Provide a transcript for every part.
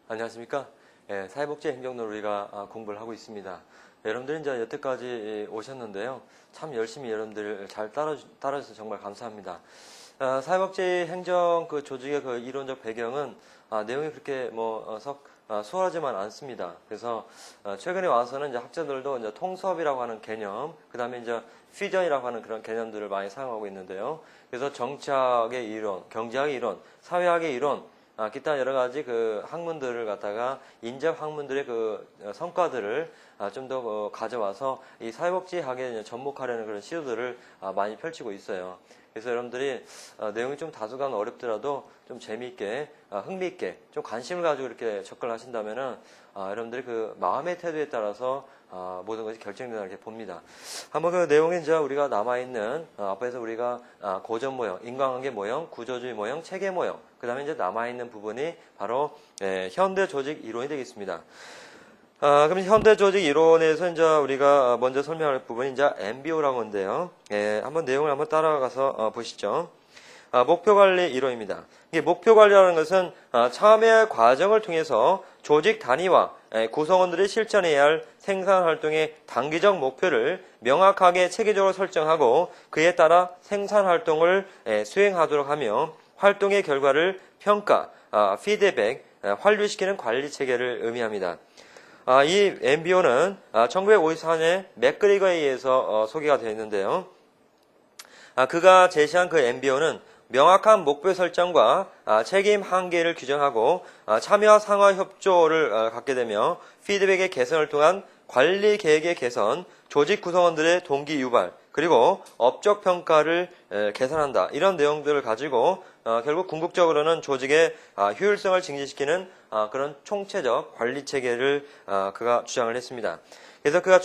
안녕하십니까? 사회복지 행정론을 우리가 공부를 하고 있습니다. 여러분들이 이제 여태까지 오셨는데요. 참 열심히 여러분들 잘 따라주셔서 정말 감사합니다. 사회복지 행정 그 조직의 그 이론적 배경은 내용이 그렇게 수월하지만 않습니다. 그래서 최근에 와서는 이제 학자들도 이제 통섭이라고 하는 개념, 그 다음에 이제 퓨전이라고 하는 그런 개념들을 많이 사용하고 있는데요. 그래서 정치학의 이론, 경제학의 이론, 사회학의 이론, 기타 여러 가지 그 학문들을 갖다가 인접 학문들의 그 성과들을 좀 더 가져와서 이 사회복지학에 접목하려는 그런 시도들을 많이 펼치고 있어요. 그래서 여러분들이 내용이 좀 다소간 어렵더라도 좀 재미있게, 흥미있게, 좀 관심을 가지고 이렇게 접근을 하신다면은 여러분들이 그 마음의 태도에 따라서 모든 것이 결정된다 이렇게 봅니다. 한번 그 내용에 이제 우리가 남아있는 앞에서 우리가 고전 모형, 인간관계 모형, 구조주의 모형, 체계 모형, 그 다음에 이제 남아있는 부분이 바로 현대 조직 이론이 되겠습니다. 그럼 현대 조직 이론에서 이제 우리가 먼저 설명할 부분이 이제 MBO라고 하는데요. 한번 내용을 한번 따라가서 보시죠. 목표 관리 이론입니다. 이게 목표 관리라는 것은 참여 과정을 통해서 조직 단위와 구성원들이 실천해야 할 생산 활동의 단기적 목표를 명확하게 체계적으로 설정하고 그에 따라 생산 활동을 수행하도록 하며 활동의 결과를 평가, 피드백, 환류시키는 관리 체계를 의미합니다. 이 MBO는 1954년에 맥그리거에 의해서 소개가 되어 있는데요. 그가 제시한 그 MBO는 명확한 목표 설정과 책임 한계를 규정하고 참여와 상하 협조를 갖게 되며 피드백의 개선을 통한 관리 계획의 개선, 조직 구성원들의 동기 유발, 그리고 업적 평가를 개선한다. 이런 내용들을 가지고 결국 궁극적으로는 조직의 효율성을 증진시키는 그런 총체적 관리 체계를 그가 주장을 했습니다. 그래서 그가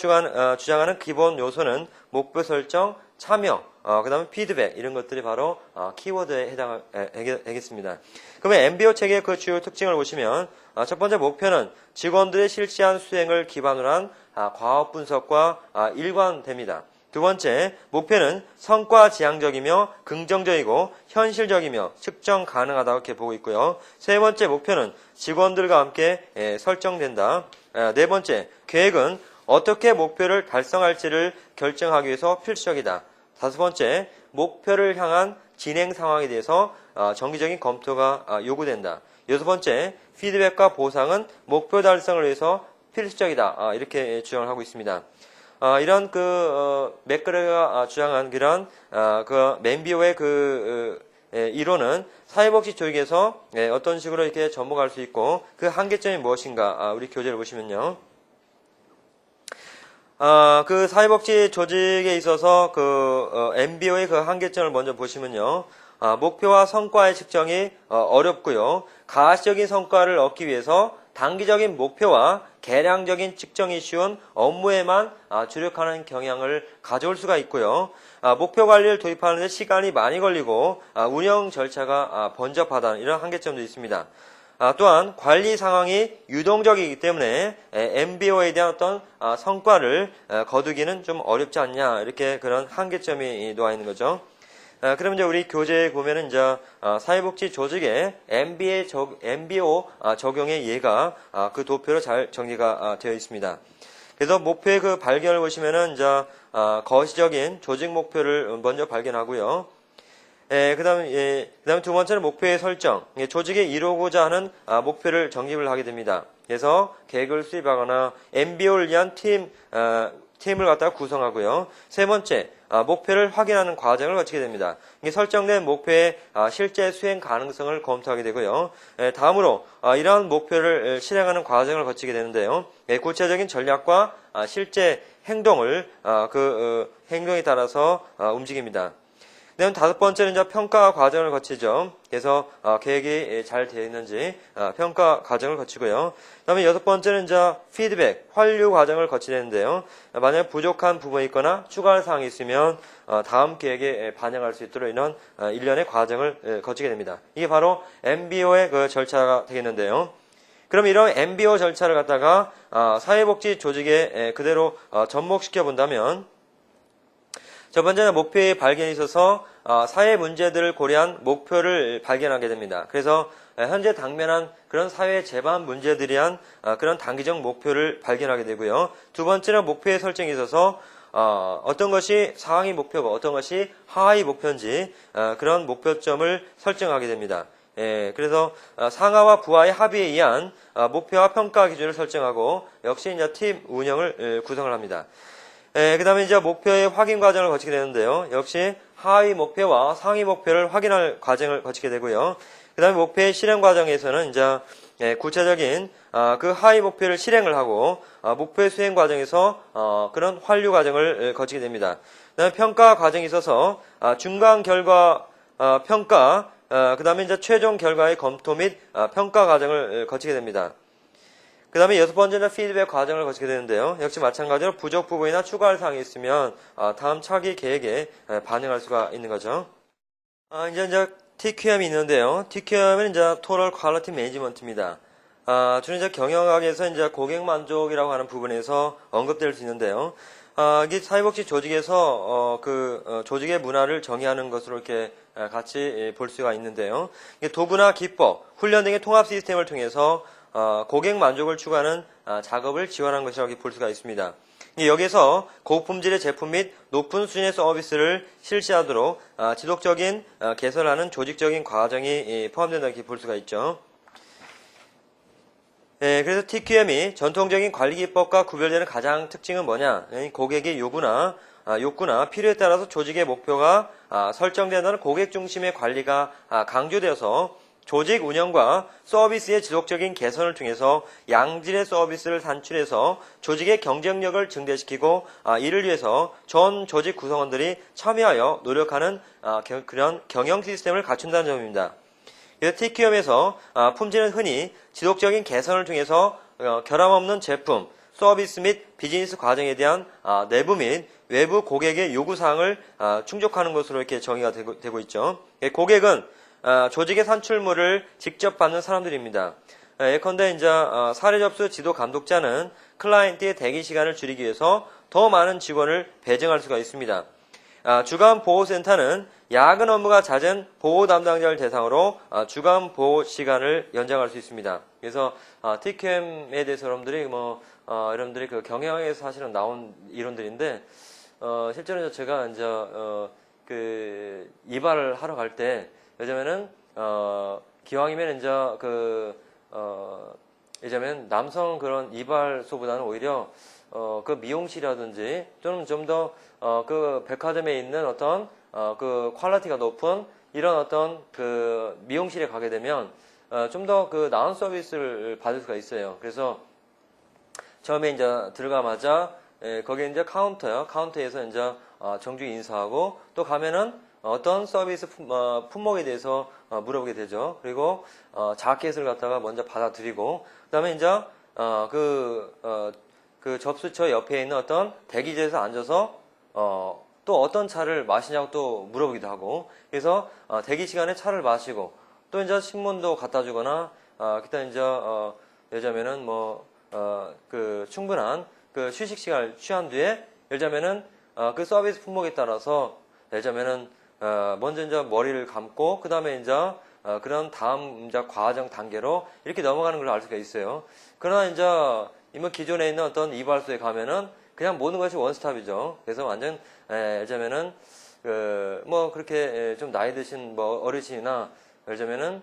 주장하는 기본 요소는 목표 설정, 참여, 그 다음에 피드백 이런 것들이 바로 키워드에 해당하겠습니다. 그러면 MBO 체계의 그 주요 특징을 보시면 첫 번째 목표는 직원들의 실시한 수행을 기반으로 한 과업 분석과 일관됩니다. 두 번째, 목표는 성과 지향적이며 긍정적이고 현실적이며 측정 가능하다고 이렇게 보고 있고요. 세 번째, 목표는 직원들과 함께 설정된다. 네 번째, 계획은 어떻게 목표를 달성할지를 결정하기 위해서 필수적이다. 다섯 번째, 목표를 향한 진행 상황에 대해서 정기적인 검토가 요구된다. 여섯 번째, 피드백과 보상은 목표 달성을 위해서 필수적이다. 이렇게 주장을 하고 있습니다. 이런 맥그레가 주장한 그런 MBO의 이론은 사회복지 조직에서 어떤 식으로 이렇게 접목할 수 있고 그 한계점이 무엇인가 우리 교재를 보시면요. 그 사회복지 조직에 있어서 MBO의 그 한계점을 먼저 보시면요. 목표와 성과의 측정이 어렵고요. 가시적인 성과를 얻기 위해서 단기적인 목표와 계량적인 측정이 쉬운 업무에만 주력하는 경향을 가져올 수가 있고요. 목표 관리를 도입하는 데 시간이 많이 걸리고 운영 절차가 번잡하다는 이런 한계점도 있습니다. 또한 관리 상황이 유동적이기 때문에 MBO에 대한 어떤 성과를 거두기는 좀 어렵지 않냐 이렇게 그런 한계점이 놓아 있는 거죠. 그럼 이제 우리 교재에 보면은 이제 사회복지 조직의 MBO 적용의 예가 그 도표로 잘 정리가 되어 있습니다. 그래서 목표의 그 발견을 보시면은 이제 거시적인 조직 목표를 먼저 발견하고요. 그다음에 두 번째는 목표의 설정. 조직이 이루고자 하는 목표를 정립을 하게 됩니다. 그래서 계획을 수립하거나 MBO를 위한 팀을 갖다가 구성하고요. 세 번째, 목표를 확인하는 과정을 거치게 됩니다. 설정된 목표의 실제 수행 가능성을 검토하게 되고요. 다음으로 이러한 목표를 실행하는 과정을 거치게 되는데요. 구체적인 전략과 실제 행동을 행동에 따라서 움직입니다. 그다음 다섯 번째는 이제 평가 과정을 거치죠. 그래서 계획이 잘 되어 있는지 평가 과정을 거치고요. 그다음에 여섯 번째는 이제 피드백, 환류 과정을 거치게 되는데요. 만약 부족한 부분이 있거나 추가할 사항이 있으면 다음 계획에 반영할 수 있도록 이런 일련의 과정을 거치게 됩니다. 이게 바로 MBO의 그 절차가 되겠는데요. 그럼 이런 MBO 절차를 갖다가 사회복지 조직에 그대로 접목시켜 본다면 첫 번째는 목표의 발견에 있어서 사회 문제들을 고려한 목표를 발견하게 됩니다. 그래서 현재 당면한 그런 사회 제반 문제들에 대한 그런 단기적 목표를 발견하게 되고요. 두 번째는 목표의 설정에 있어서 어떤 것이 상위 목표고 어떤 것이 하위 목표인지 그런 목표점을 설정하게 됩니다. 그래서 상하와 부하의 합의에 의한 목표와 평가 기준을 설정하고 역시 이제 팀 운영을 구성을 합니다. 그 다음에 이제 목표의 확인 과정을 거치게 되는데요. 역시 하위 목표와 상위 목표를 확인할 과정을 거치게 되고요. 그 다음에 목표의 실행 과정에서는 이제 구체적인 그 하위 목표를 실행을 하고 목표의 수행 과정에서 그런 환류 과정을 거치게 됩니다. 그 다음에 평가 과정에 있어서 중간 결과 평가, 그 다음에 이제 최종 결과의 검토 및 평가 과정을 거치게 됩니다. 그 다음에 여섯 번째는 피드백 과정을 거치게 되는데요. 역시 마찬가지로 부족 부분이나 추가할 사항이 있으면 다음 차기 계획에 반영할 수가 있는 거죠. 이제 TQM이 있는데요. TQM은 이제 Total Quality Management입니다. 주로 이제 경영학에서 이제 고객 만족이라고 하는 부분에서 언급될 수 있는데요. 이게 사회복지 조직에서 조직의 문화를 정의하는 것으로 이렇게 같이 볼 수가 있는데요. 도구나 기법, 훈련 등의 통합 시스템을 통해서 고객 만족을 추구하는 작업을 지원하는 것이라고 볼 수가 있습니다. 여기서 고품질의 제품 및 높은 수준의 서비스를 실시하도록 지속적인 개선하는 조직적인 과정이 포함된다고 볼 수가 있죠. 그래서 TQM이 전통적인 관리 기법과 구별되는 가장 특징은 뭐냐? 고객의 요구나 필요에 따라서 조직의 목표가 설정된다는 고객 중심의 관리가 강조되어서 조직 운영과 서비스의 지속적인 개선을 통해서 양질의 서비스를 산출해서 조직의 경쟁력을 증대시키고 이를 위해서 전 조직 구성원들이 참여하여 노력하는 그런 경영 시스템을 갖춘다는 점입니다. 그래서 TQM에서 품질은 흔히 지속적인 개선을 통해서 결함 없는 제품, 서비스 및 비즈니스 과정에 대한 내부 및 외부 고객의 요구사항을 충족하는 것으로 이렇게 정의가 되고 있죠. 고객은 조직의 산출물을 직접 받는 사람들입니다. 예컨대 이제 사례 접수 지도 감독자는 클라이언트의 대기 시간을 줄이기 위해서 더 많은 직원을 배정할 수가 있습니다. 주간 보호센터는 야근 업무가 잦은 보호 담당자를 대상으로 주간 보호 시간을 연장할 수 있습니다. 그래서 TQM에 대해서 여러분들이 그 경영에서 사실은 나온 이론들인데 실제로 제가 이제 이발을 하러 갈 때 요즘에는 기왕이면 이제 예전에는 남성 그런 이발소보다는 오히려 그 미용실이라든지 또는 좀 더 그 백화점에 있는 어떤 그 퀄리티가 높은 이런 어떤 그 미용실에 가게 되면 좀 더 그 나은 서비스를 받을 수가 있어요. 그래서 처음에 이제 들어가자마자 거기 이제 카운터요. 카운터에서 이제 정주 인사하고 또 가면은 어떤 서비스 품목에 대해서 물어보게 되죠. 그리고 자켓을 갖다가 먼저 받아들이고 그다음에 이제 그 접수처 옆에 있는 어떤 대기실에서 앉아서 또 어떤 차를 마시냐고 또 물어보기도 하고 그래서 대기 시간에 차를 마시고 또 이제 신문도 갖다 주거나 그때 이제 예전에는 그 충분한 그 휴식 시간을 취한 뒤에 예전에는 그 서비스 품목에 따라서 예전에는 먼저 이제 머리를 감고 그 다음에 이제 그런 다음 이제 과정 단계로 이렇게 넘어가는 걸 알 수가 있어요. 그러나 이제 기존에 있는 어떤 이발소에 가면은 그냥 모든 것이 원스톱이죠. 그래서 완전 예전에는 그렇게 좀 나이 드신 어르신이나 예전에는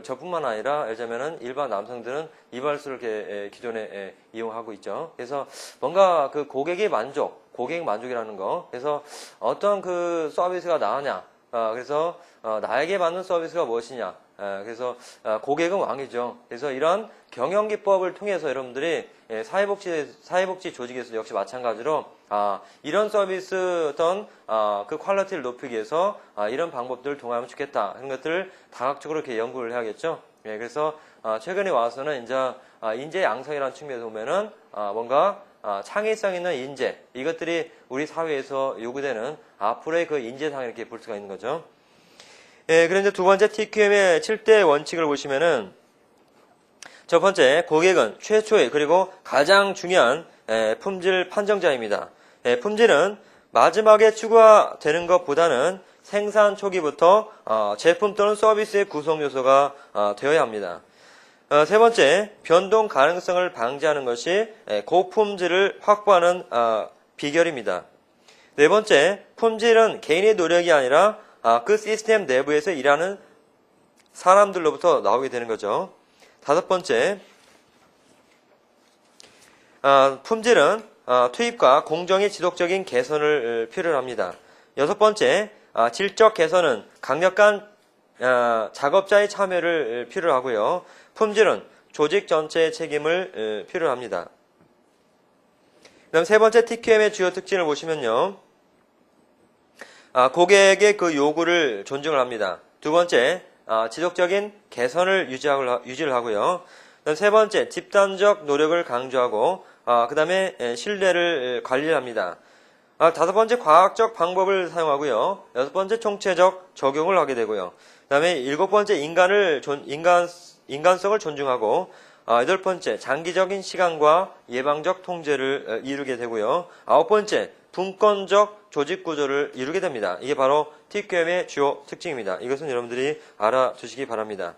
저뿐만 아니라 예전에는 일반 남성들은 이발소를 이렇게 기존에 이용하고 있죠. 그래서 뭔가 그 고객 만족이라는 거. 그래서 어떤 그 서비스가 나으냐. 그래서 나에게 맞는 서비스가 무엇이냐. 그래서 고객은 왕이죠. 그래서 이런 경영 기법을 통해서 여러분들이 사회복지 조직에서 역시 마찬가지로 이런 서비스 어떤 그 퀄리티를 높이기 위해서 이런 방법들을 통하면 좋겠다 하는 것들을 다각적으로 이렇게 연구를 해야겠죠. 그래서 최근에 와서는 이제 인재 양성이라는 측면에서 보면은 뭔가 창의성 있는 인재 이것들이 우리 사회에서 요구되는 앞으로의 그 인재상을 이렇게 볼 수가 있는 거죠. 그런데 두 번째 TQM의 7대 원칙을 보시면은 첫 번째 고객은 최초의 그리고 가장 중요한 품질 판정자입니다. 품질은 마지막에 추가되는 것보다는 생산 초기부터 제품 또는 서비스의 구성 요소가 되어야 합니다. 세 번째, 변동 가능성을 방지하는 것이 고품질을 확보하는 비결입니다. 네 번째, 품질은 개인의 노력이 아니라 그 시스템 내부에서 일하는 사람들로부터 나오게 되는 거죠. 다섯 번째, 품질은 투입과 공정의 지속적인 개선을 필요로 합니다. 여섯 번째, 질적 개선은 강력한 작업자의 참여를 필요로 하고요. 품질은 조직 전체의 책임을 필요로 합니다. 그다음 세 번째 TQM의 주요 특징을 보시면요. 고객의 그 요구를 존중을 합니다. 두 번째, 지속적인 개선을 유지를 하고요. 그다음 세 번째, 집단적 노력을 강조하고 그 다음에 신뢰를 관리를 합니다. 다섯 번째, 과학적 방법을 사용하고요. 여섯 번째, 총체적 적용을 하게 되고요. 그 다음에 일곱 번째, 인간성을 존중하고 여덟 번째, 장기적인 시간과 예방적 통제를 이루게 되고요. 아홉 번째, 분권적 조직 구조를 이루게 됩니다. 이게 바로 TQM의 주요 특징입니다. 이것은 여러분들이 알아두시기 바랍니다.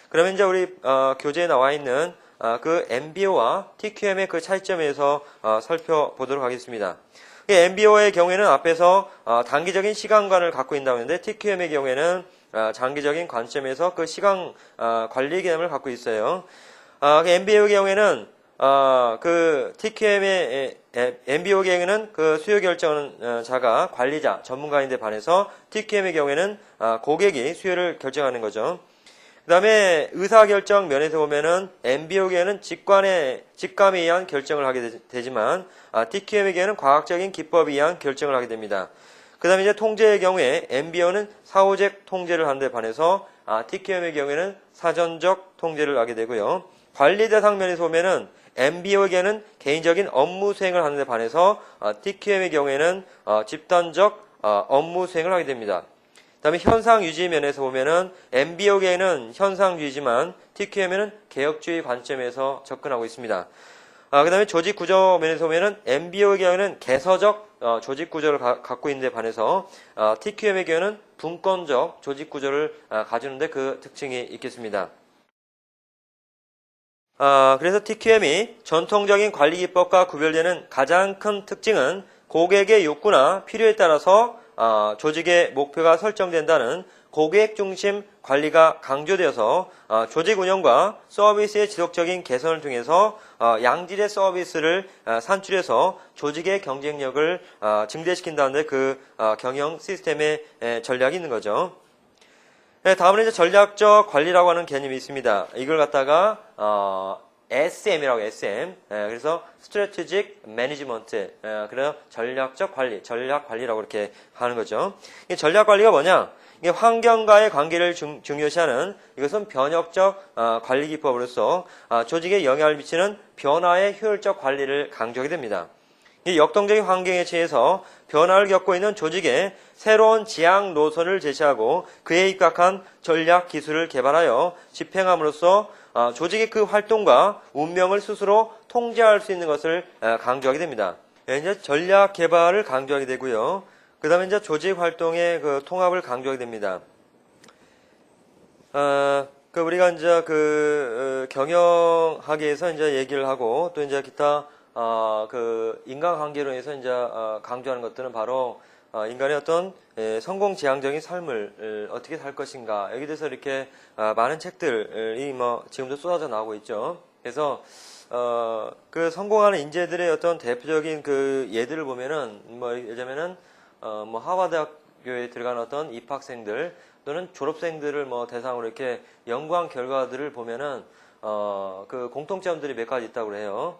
그러면 이제 우리 교재에 나와 있는 그 MBO와 TQM의 그 차이점에서 살펴보도록 하겠습니다. MBO의 경우에는 앞에서 단기적인 시간관을 갖고 있다고 했는데 TQM의 경우에는 장기적인 관점에서 그 시간 관리 개념을 갖고 있어요. MBO의 경우에는 그 TQM의 MBO 경우에는 그 수요 결정자가 관리자, 전문가인데 반해서 TQM의 경우에는 고객이 수요를 결정하는 거죠. 그 다음에 의사결정 면에서 보면은 MBO계는 직감에 의한 결정을 하게 되지만 TQM의 경우에는 과학적인 기법에 의한 결정을 하게 됩니다. 그 다음에 이제 통제의 경우에 MBO는 사후적 통제를 하는 데 반해서 TQM의 경우에는 사전적 통제를 하게 되고요. 관리 대상 면에서 보면은 MBO계는 개인적인 업무 수행을 하는 데 반해서 TQM의 경우에는 집단적 업무 수행을 하게 됩니다. 그 다음에 현상 유지 면에서 보면은 MBO계는 현상 유지지만 TQM에는 개혁주의 관점에서 접근하고 있습니다. 그 다음에 조직 구조 면에서 보면은 MBO의 경우에는 개서적 조직 구조를 갖고 있는 데 반해서 TQM의 경우에는 분권적 조직 구조를 가지는데 그 특징이 있겠습니다. 그래서 TQM이 전통적인 관리 기법과 구별되는 가장 큰 특징은 고객의 욕구나 필요에 따라서 조직의 목표가 설정된다는 고객 중심 관리가 강조되어서 조직 운영과 서비스의 지속적인 개선을 통해서 양질의 서비스를 산출해서 조직의 경쟁력을 증대시킨다는 그 경영 시스템의 전략이 있는 거죠. 다음은 이제 전략적 관리라고 하는 개념이 있습니다. 이걸 갖다가 SM이라고 SM. 그래서 Strategic Management. 그래서 전략적 관리, 전략 관리라고 이렇게 하는 거죠. 이 전략 관리가 뭐냐? 이게 환경과의 관계를 중요시하는 이것은 변혁적 관리 기법으로서 조직에 영향을 미치는 변화의 효율적 관리를 강조하게 됩니다. 이 역동적인 환경에 취해서 변화를 겪고 있는 조직에 새로운 지향 노선을 제시하고 그에 입각한 전략 기술을 개발하여 집행함으로써 조직의 그 활동과 운명을 스스로 통제할 수 있는 것을 강조하게 됩니다. 이제 전략 개발을 강조하게 되고요. 그 다음에 이제 조직 활동의 그 통합을 강조하게 됩니다. 우리가 이제 경영학에서 이제 얘기를 하고 또 이제 기타 인간관계론에서 이제 강조하는 것들은 바로 인간의 어떤 성공 지향적인 삶을 어떻게 살 것인가 여기에 대해서 이렇게 많은 책들이 지금도 쏟아져 나오고 있죠. 그래서 그 성공하는 인재들의 어떤 대표적인 그 예들을 보면은 예를 들면은 하버드학교에 들어간 어떤 입학생들 또는 졸업생들을 대상으로 이렇게 연구한 결과들을 보면은 그 공통점들이 몇 가지 있다고 해요.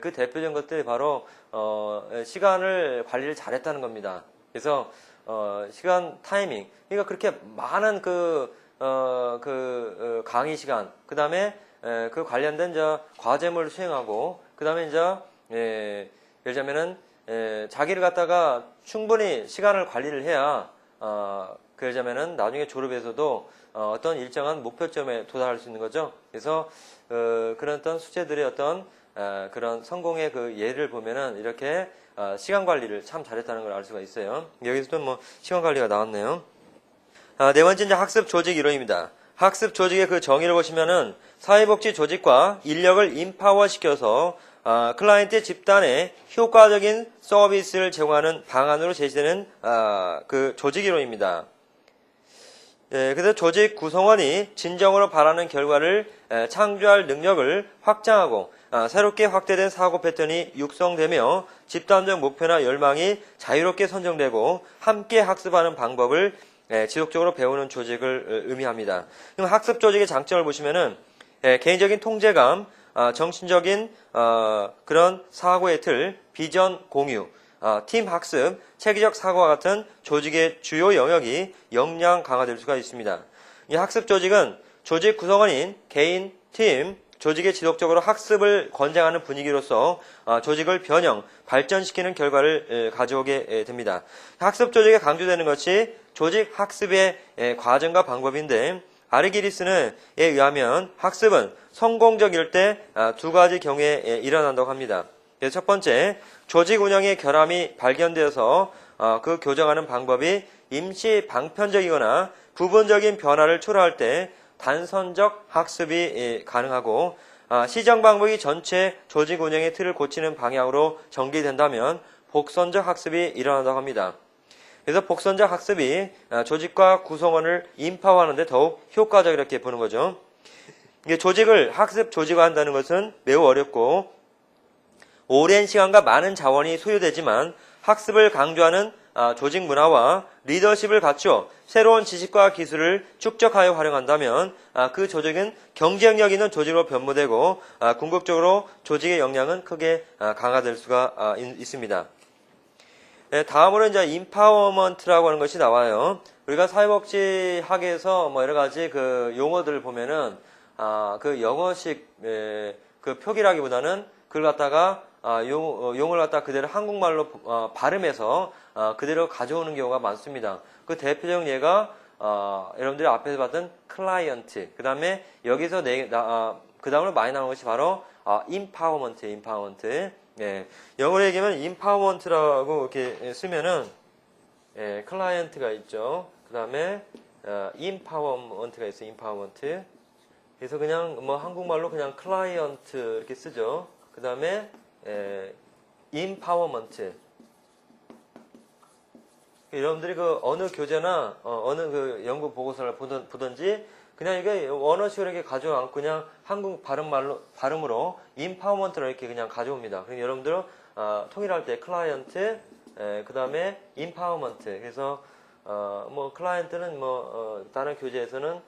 그 대표적인 것들이 바로 시간을 관리를 잘했다는 겁니다. 그래서 시간 타이밍, 그러니까 그렇게 많은 강의 시간, 그 다음에 그 관련된 과제물을 수행하고, 그 다음에 예를 들자면은 자기를 갖다가 충분히 시간을 관리를 해야 그러자면은 나중에 졸업에서도 어떤 일정한 목표점에 도달할 수 있는 거죠. 그래서 그런 어떤 수재들의 어떤 그런 성공의 그 예를 보면은 이렇게 시간 관리를 참 잘했다는 걸 알 수가 있어요. 여기서도 뭐 시간 관리가 나왔네요. 네 번째 이제 학습 조직 이론입니다. 학습 조직의 그 정의를 보시면은 사회복지 조직과 인력을 인파워 시켜서 클라이언트 집단에 효과적인 서비스를 제공하는 방안으로 제시되는 그 조직 이론입니다. 그래서 조직 구성원이 진정으로 바라는 결과를 창조할 능력을 확장하고 새롭게 확대된 사고 패턴이 육성되며 집단적 목표나 열망이 자유롭게 선정되고 함께 학습하는 방법을 지속적으로 배우는 조직을 의미합니다. 그럼 학습 조직의 장점을 보시면은 개인적인 통제감, 정신적인 그런 사고의 틀, 비전 공유, 팀 학습, 체계적 사고와 같은 조직의 주요 영역이 역량 강화될 수가 있습니다. 이 학습 조직은 조직 구성원인 개인, 팀, 조직의 지속적으로 학습을 권장하는 분위기로서 조직을 변형, 발전시키는 결과를 가져오게 됩니다. 학습 조직에 강조되는 것이 조직 학습의 과정과 방법인데 아르기리스에 의하면 학습은 성공적일 때 두 가지 경우에 일어난다고 합니다. 첫 번째, 조직 운영의 결함이 발견되어서 그 교정하는 방법이 임시 방편적이거나 부분적인 변화를 초래할 때 단선적 학습이 가능하고 시정 방법이 전체 조직 운영의 틀을 고치는 방향으로 전개된다면 복선적 학습이 일어난다고 합니다. 그래서 복선적 학습이 조직과 구성원을 인파화하는 데 더욱 효과적이렇게 보는 거죠. 이게 조직을 학습 조직화한다는 것은 매우 어렵고 오랜 시간과 많은 자원이 소요되지만 학습을 강조하는 조직 문화와 리더십을 갖추어 새로운 지식과 기술을 축적하여 활용한다면 그 조직은 경쟁력 있는 조직으로 변모되고 궁극적으로 조직의 역량은 크게 강화될 수가 있습니다. 다음으로 이제 인파워먼트라고 하는 것이 나와요. 우리가 사회복지 학에서 뭐 여러 가지 그 용어들을 보면은 그 영어식 그 표기라기보다는 그걸 갖다가 용을 갖다 그대로 한국말로 발음해서 그대로 가져오는 경우가 많습니다. 그 대표적 예가 여러분들이 앞에서 봤던 클라이언트, 그 다음에 여기서 그 다음으로 많이 나오는 것이 바로 임파워먼트. 예, 영어로 얘기하면 임파워먼트라고 이렇게 쓰면은 클라이언트가 있죠. 그 다음에 임파워먼트가 있어요. 임파워먼트. 그래서 그냥 뭐 한국말로 그냥 클라이언트 이렇게 쓰죠. 그 다음에 임파워먼트. 여러분들이 그 어느 교재나 어느 그 연구 보고서를 보든지 그냥 이게 원어식으로 이렇게 가져와 않고 그냥 한국 발음으로 임파워먼트로 이렇게 그냥 가져옵니다. 그럼 여러분들은 통일할 때 클라이언트, 그 다음에 임파워먼트. 그래서 뭐 클라이언트는 뭐 다른 교재에서는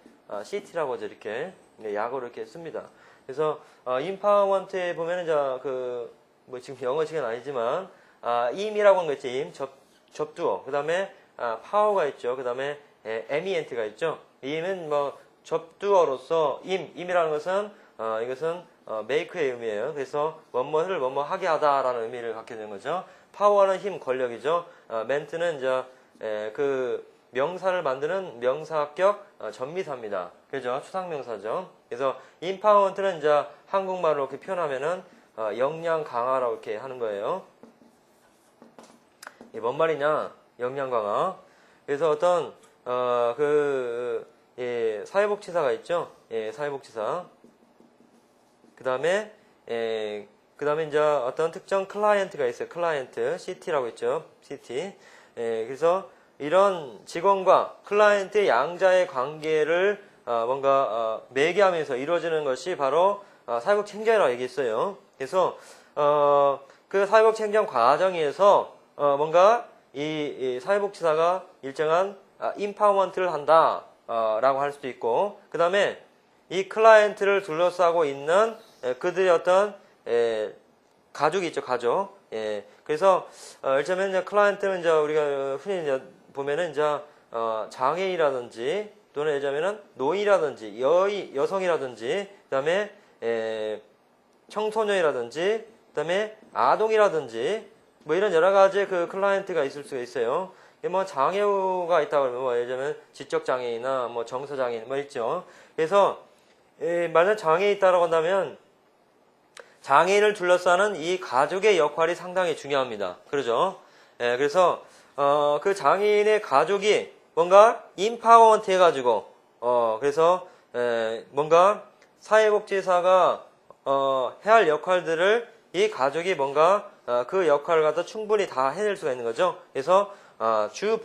CT라고 이렇게 약어로 이렇게 씁니다. 그래서 임파워먼트에 보면은 뭐 지금 영어식은 아니지만 임이라고 한 거 있죠. 임 접두어. 그 다음에 파워가 있죠. 그 다음에 에미엔트가 있죠. 임은 뭐 접두어로서 임이라는 것은 이것은 make의 의미예요. 그래서 뭐뭐를 뭐뭐 하게 하다라는 의미를 갖게 되는 거죠. 파워는 힘, 권력이죠. 멘트는 이제 그 명사를 만드는 명사격 전미사입니다. 그죠? 추상명사죠. 그래서 임파워먼트는 이제 한국말로 이렇게 표현하면은 역량 강화라고 이렇게 하는 거예요. 이게 뭔 말이냐? 역량 강화. 그래서 어떤 사회복지사가 있죠. 사회복지사. 그 다음에 이제 어떤 특정 클라이언트가 있어요. 클라이언트, CT라고 있죠. CT. 그래서 이런 직원과 클라이언트의 양자의 관계를 뭔가 매개하면서 이루어지는 것이 바로 사회복지 행정이라고 얘기했어요. 그래서 그 사회복지 행정 과정에서 뭔가 이 사회복지사가 일정한 임파워먼트를 한다 라고 할 수도 있고, 그 다음에 이 클라이언트를 둘러싸고 있는 그들의 어떤 가족이 있죠. 가족. 그래서 일자면 이제 클라이언트는 이제 우리가 흔히 이제 보면은 이제 장애인이라든지 또는 예자면은 노인이라든지 여성이라든지 그다음에 청소년이라든지 그다음에 아동이라든지 뭐 이런 여러 가지 그 클라이언트가 있을 수가 있어요. 뭐 장애우가 있다 그러면 뭐 예를 들면 지적 장애인이나 뭐 정서 장애인 뭐 있죠. 그래서 만약 장애에 있다라고 한다면 장애인을 둘러싸는 이 가족의 역할이 상당히 중요합니다. 그러죠? 예, 그래서 그 장애인의 가족이 뭔가 인파워먼트 해가지고 그래서 뭔가 사회복지사가 해야 할 역할들을 이 가족이 뭔가 그 역할을 갖다 충분히 다 해낼 수가 있는 거죠. 그래서 주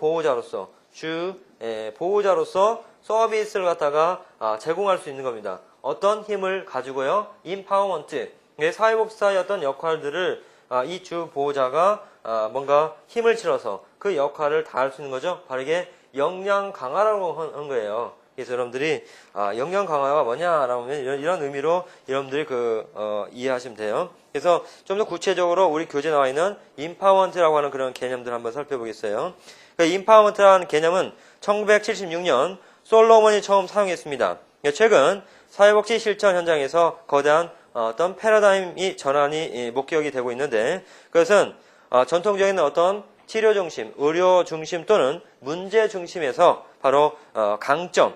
보호자로서 서비스를 갖다가 제공할 수 있는 겁니다. 어떤 힘을 가지고요? 인파워먼트. 사회복지사의 어떤 역할들을 이 주 보호자가 뭔가 힘을 실어서 그 역할을 다 할 수 있는 거죠. 바로 이게 역량 강화라고 한 거예요. 그래서 여러분들이 역량 강화가 뭐냐라고 하면 이런 의미로 여러분들이 이해하시면 돼요. 그래서 좀 더 구체적으로 우리 교재에 나와 있는 인파워먼트라고 하는 그런 개념들을 한번 살펴보겠어요. 그 인파워먼트라는 개념은 1976년 솔로몬이 처음 사용했습니다. 최근 사회복지 실천 현장에서 거대한 어떤 패러다임이 전환이 목격이 되고 있는데, 그것은 전통적인 어떤 치료 중심, 의료 중심 또는 문제 중심에서 바로 강점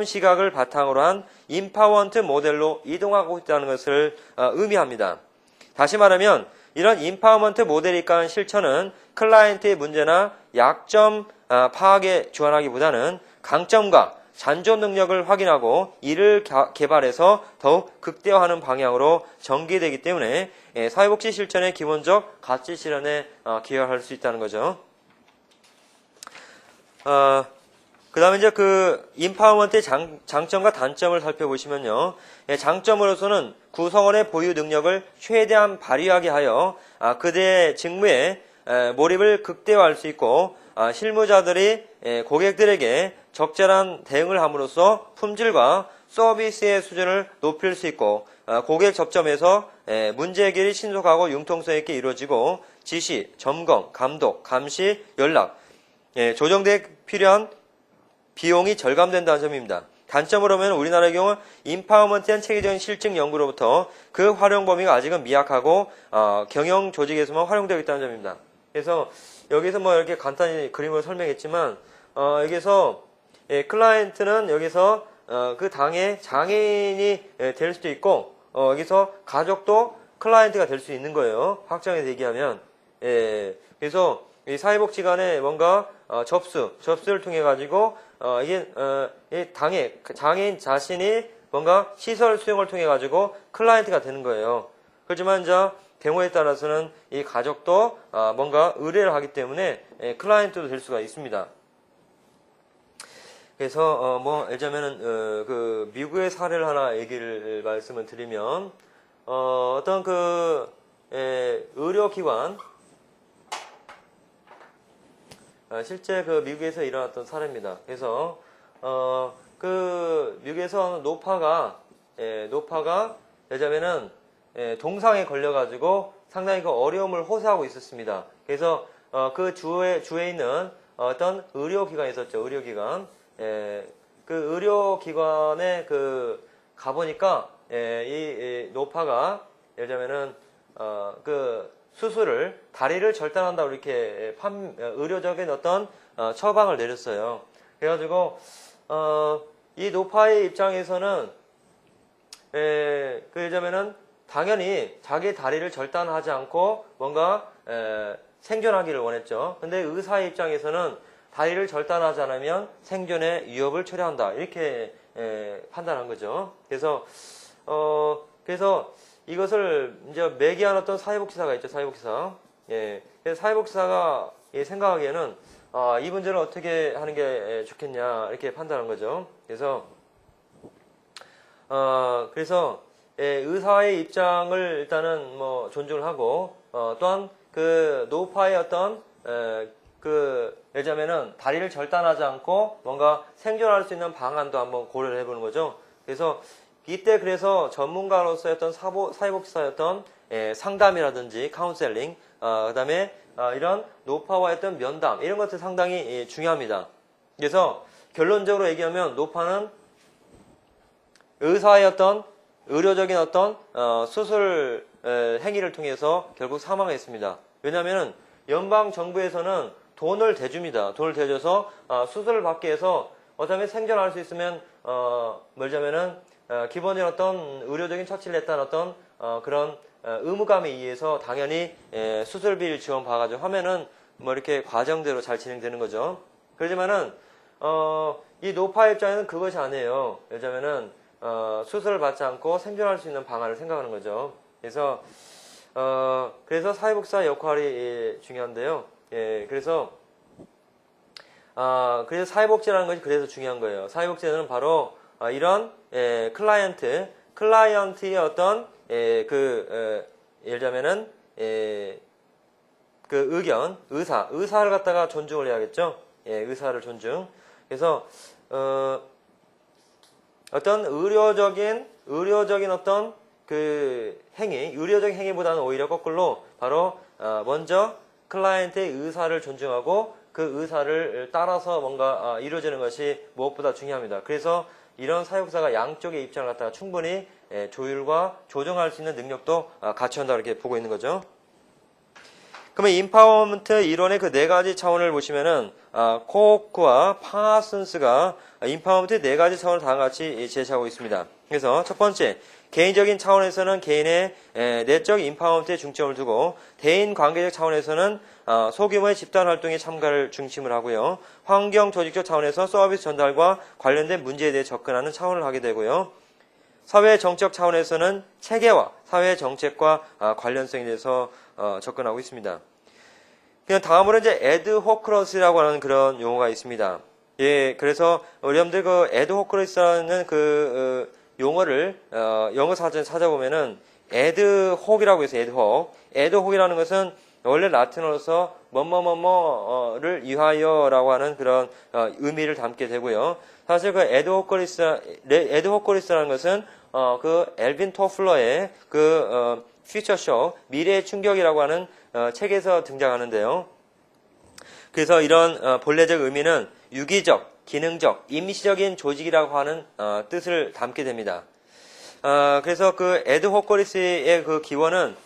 시각을 바탕으로 한 인파워먼트 모델로 이동하고 있다는 것을 의미합니다. 다시 말하면 이런 인파워먼트 모델이 이끄는 실천은 클라이언트의 문제나 약점 파악에 주안하기보다는 강점과 잔존 능력을 확인하고 이를 개발해서 더욱 극대화하는 방향으로 전개되기 때문에 사회복지 실천의 기본적 가치 실현에 기여할 수 있다는 거죠. 그 다음에 이제 그 인파워먼트의 장점과 단점을 살펴보시면요. 장점으로서는 구성원의 보유 능력을 최대한 발휘하게 하여 그들의 직무에 몰입을 극대화할 수 있고, 실무자들이 고객들에게 적절한 대응을 함으로써 품질과 서비스의 수준을 높일 수 있고, 고객 접점에서 문제 해결이 신속하고 융통성 있게 이루어지고, 지시, 점검, 감독, 감시, 연락, 조정대에 필요한 비용이 절감된다는 점입니다. 단점으로 보면 우리나라의 경우 인파워먼트한 체계적인 실증 연구로부터 그 활용 범위가 아직은 미약하고 경영 조직에서만 활용되고 있다는 점입니다. 그래서 여기서 뭐 이렇게 간단히 그림을 설명했지만 여기서 클라이언트는 여기서 그 당의 장애인이 될 수도 있고 여기서 가족도 클라이언트가 될 수 있는 거예요. 확장해서 얘기하면. 그래서 이 사회복지 간에 뭔가 접수를 통해 가지고 장애인 자신이 뭔가 시설 수용을 통해 가지고 클라이언트가 되는 거예요. 그렇지만 이제 경우에 따라서는 이 가족도 뭔가 의뢰를 하기 때문에 클라이언트도 될 수가 있습니다. 그래서 예를 들면은 그 미국의 사례를 하나 말씀을 드리면 어떤 의료기관 실제 그 미국에서 일어났던 사례입니다. 그래서 그 미국에서 노파가 예를 들면은 동상에 걸려가지고 상당히 그 어려움을 호소하고 있었습니다. 그래서 그 주에 있는 어떤 의료기관이 있었죠. 의료기관. 그 의료기관에 가보니까 이 노파가 예를 들면은 다리를 절단한다고 이렇게 의료적인 어떤 처방을 내렸어요. 그래가지고 이 노파의 입장에서는 예를 들면은 당연히 자기 다리를 절단하지 않고 뭔가 생존하기를 원했죠. 근데 의사의 입장에서는 다리를 절단하지 않으면 생존의 위협을 초래한다. 이렇게 판단한 거죠. 그래서 이것을 이제 매개한 어떤 사회복지사가 있죠. 사회복지사. 그래서 사회복지사가 생각하기에는 이 문제를 어떻게 하는 게 좋겠냐 이렇게 판단한 거죠. 그래서 의사의 입장을 일단은 뭐 존중을 하고 또한 그 노파의 어떤 예를 들면은 다리를 절단하지 않고 뭔가 생존할 수 있는 방안도 한번 고려를 해보는 거죠. 그래서 그래서 전문가로서의 어떤 사회복지사의 어떤 상담이라든지 카운셀링, 그다음에 이런 노파와의 어떤 면담 이런 것들 상당히 중요합니다. 그래서 결론적으로 얘기하면 노파는 의사의 어떤 의료적인 어떤 수술 행위를 통해서 결국 사망했습니다. 왜냐하면 연방 정부에서는 돈을 대줍니다. 돈을 대줘서 수술을 받기 위해서 어쩌면 생존할 수 있으면 말하자면은 기본적인 어떤 의료적인 처치를 했다는 어떤 그런 의무감에 의해서 당연히 수술비를 지원받아가지고 하면은 뭐 이렇게 과정대로 잘 진행되는 거죠. 그렇지만은 이 노파 입장에는 그것이 아니에요. 왜냐면은 수술을 받지 않고 생존할 수 있는 방안을 생각하는 거죠. 그래서 사회복지사 역할이 중요한데요. 그래서 사회복지라는 것이 그래서 중요한 거예요. 사회복지는 바로 이런 클라이언트의 어떤 예를 들자면은 그 의견, 의사를 갖다가 존중을 해야겠죠. 의사를 존중. 그래서 어떤 의료적인 어떤 그 의료적인 행위보다는 오히려 거꾸로 바로 먼저 클라이언트의 의사를 존중하고 그 의사를 따라서 뭔가 이루어지는 것이 무엇보다 중요합니다. 그래서 이런 사회복지사가 양쪽의 입장을 갖다가 충분히 조율과 조정할 수 있는 능력도 갖춰야 한다 이렇게 보고 있는 거죠. 그러면 인파워먼트 이론의 그 네 가지 차원을 보시면은 코크와 파슨스가 인파워먼트의 네 가지 차원을 다음과 같이 제시하고 있습니다. 그래서 첫 번째, 개인적인 차원에서는 개인의 내적 인파워먼트에 중점을 두고 대인 관계적 차원에서는 소규모의 집단 활동에 참가를 중심을 하고요. 환경 조직적 차원에서 서비스 전달과 관련된 문제에 대해 접근하는 차원을 하게 되고요. 사회 정책 차원에서는 체계와 사회 정책과 관련성에 대해서 접근하고 있습니다. 그냥 다음으로 이제 애드호크러시라고 하는 그런 용어가 있습니다. 그래서 여러분들 그 애드호크러시라는 그 용어를 영어 사전에 찾아보면은 애드혹이라고 해서 애드혹이라는 것은 원래 라틴어로서 뭐뭐뭐뭐를 위하여라고 하는 그런 의미를 담게 되고요. 사실 그 애드호크리스라는 것은 그 엘빈 토플러의 그 퓨처쇼 미래의 충격이라고 하는 책에서 등장하는데요. 그래서 이런 본래적 의미는 유기적, 기능적, 임시적인 조직이라고 하는 뜻을 담게 됩니다. 그래서 그 애드호크리스의 그 기원은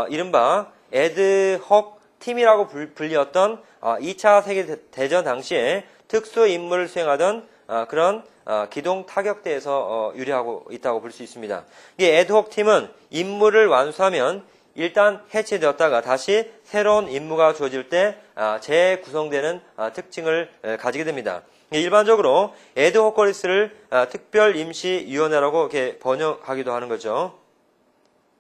이른바 애드혹 팀이라고 불리었던 2차 세계대전 당시에 특수 임무를 수행하던 그런 기동 타격대에서 유래하고 있다고 볼 수 있습니다. 이 애드혹 팀은 임무를 완수하면 일단 해체되었다가 다시 새로운 임무가 주어질 때 재구성되는 특징을 가지게 됩니다. 일반적으로 애드호크리스를 특별 임시위원회라고 이렇게 번역하기도 하는 거죠.